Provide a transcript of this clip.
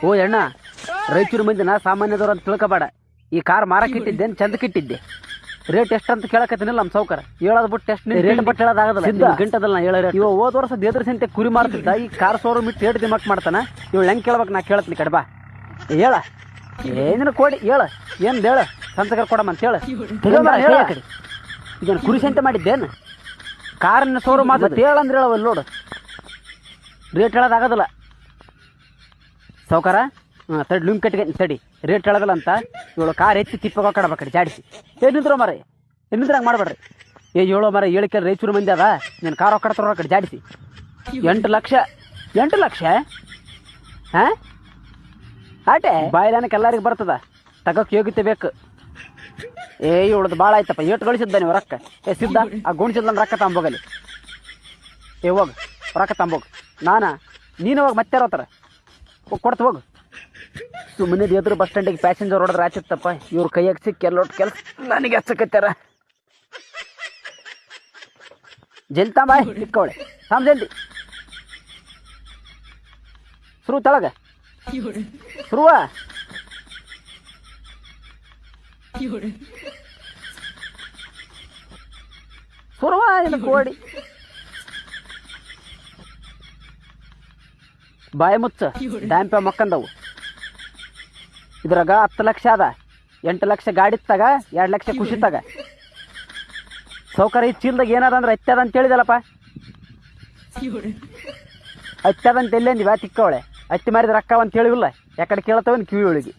ಓ ಅಣ್ಣ, ರಾಯಚೂರು ಮಂದಿನ ಸಾಮಾನ್ಯದವ್ರು ಅಂತ ತಿಳ್ಕೊಬೇಡ. ಈ ಕಾರ್ ಮಾರಕ್ಕಿಟ್ಟಿದ್ದೇನು ಚಂದಕ್ಕಿಟ್ಟಿದ್ದೆ. ರೇಟ್ ಎಷ್ಟಂತ ಕೇಳಕತ್ತೀನಿಲ್ಲ ನಮ್ಮ ಸೌಕರ್. ಹೇಳೋದು ಬಿಟ್ಟು ಎಷ್ಟು ರೇಟ್ ಬಟ್ ಹೇಳೋದಾಗಲ್ಲ. ಗಂಟದಲ್ಲ ನಾ ಹೇಳೋ ಇವ ಹೋದ ವರ್ಷ ದೇದ್ರ ಸಂತೆ ಕುರಿ ಮಾರ್ತಿದ್ದ. ಈ ಕಾರ್ ಶೋರೂಮ್ ಇಟ್ಟು ರೇಟ್ ದಿಮಾಕ್ ಮಾಡ್ತಾನ. ಇವ್ ಹೆಂಗೆ ಕೇಳ್ಬೇಕು? ನಾ ಕೇಳತ್ಲಿ ಕಡ್ಬಾ ಹೇಳ. ಏನಿನ ಕೊಡಿ ಹೇಳ. ಏನು ಹೇಳ ಸಂತಕರ್ ಕೊಡಮ್ಮ ಅಂತ ಹೇಳ. ಹೇಳ ಕಡೆ ಈಗ ಕುರಿ ಸಂತೆ ಮಾಡಿದ್ದೇನು? ಕಾರಿನ ಶೋರೂಮ್ ಆದ ಹೇಳಂದ್ರೆ ಹೇಳವಲ್ಲ ನೋಡು. ರೇಟ್ ಹೇಳೋದಾಗೋದಿಲ್ಲ ಸೌಕಾರ. ತಡಿ ಲುಂಗ್ ಕಟ್ಟಿಗೆ ತಡಿ. ರೇಟ್ ಹೇಳೋದಿಲ್ಲ ಅಂತ ಇವಳು ಕಾರ್ ಎತ್ತಿ ತಿಪ್ಪಗ ಕಡಬೇಕಡಿ ಜಾಡಿಸಿ. ಏನಿದ್ರು ಮರ ಏನಿದ್ರೆ ಹಂಗೆ ಮಾಡಬೇಡ್ರಿ. ಹೇಳೋ ಮರ ಹೇಳಿಕೆ ರಾಯಚೂರು ಮಂದಿ ಅದ. ನೀನು ಕಾರ್ ಹೊಕ್ಕಡ ತರೋ ಕಡೆ ಜಾಡಿಸಿ. 8 ಲಕ್ಷ 8 ಲಕ್ಷ ಹಾಂ ಆಟೆ ಬಾಯಿಲಾನಕ್ಕೆ ಎಲ್ಲರಿಗೆ ಬರ್ತದ. ತಗೋಕ್ಕೆ ಯೋಗ್ಯತೆ ಬೇಕು. ಇವಳದು ಭಾಳ ಆಯ್ತಪ್ಪ. ಏಟು ಗಳಿಸಿದ್ದ ನೀವು ರೊಕ್ಕ. ಸಿದ್ಧ ಆ ಗುಣಿಸಿದ್ದ ರೊಕ್ಕ ತಂಬೋಗಲಿ. ಹೋಗು ರೊಕ್ಕ ತಂಬೋಗು. ನೀನು ಹೋಗಿ ಮತ್ತೆ ಹೋಗ್ತಾರ ಕೊಡ್ತು ಹೋಗು. ಸುಮ್ಮನೆ ಎದುರು ಬಸ್ ಸ್ಟ್ಯಾಂಡಿಗೆ ಪ್ಯಾಸೆಂಜರ್ ಹೊಡೆದ್ರೆ ಆಚಿತ್ತಪ್ಪ. ಇವ್ರ ಕೈಯಾಗ ಸಿಕ್ಕಿ ಎಲ್ಲೊಟ್ಟು ಕೆಲಸ ನನಗೆ ಹಚ್ಚಕತ್ತಾರ. ಜಲ್ದಿ ತಾಂಬಾಯ್ ಸಿಕ್ಕವಳೆ ತಾಮ್ ಜಲ್ದಿ. ಶುರು ತಳಗ ಶುರುವ ಶುರುವ ಇದು ಕೋಡಿ ಬಾಯಿ ಮುಚ್ಚ. ಡ್ಯಾಂಪ ಮಕ್ಕಂದವು. ಇದ್ರಾಗ 10 ಲಕ್ಷ ಅದ. 8 ಲಕ್ಷ ಗಾಡಿ ತಗ, 2 ಲಕ್ಷ ಖುಷಿ ತಗ. ಸೌಕರ್ಯ ಈ ಚೀಲ್ದಾಗ ಏನಾರ ಅಂದ್ರೆ ಹತ್ತದ ಅಂತ ಹೇಳಿದಲ್ಲಪ್ಪ. ಹತ್ತದಂತ ಎಲ್ಲೇಂದಿವ ತಿಕ್ಕವಳೆ. ಹತ್ತಿ ಮಾರಿದ ರೊಕ್ಕ ಅಂತ ಹೇಳಿವಿಲ್ಲ. ಯಾಕಡೆ ಕೇಳ್ತಾವನ್ ಕಿವಿ ಒಳಗೆ.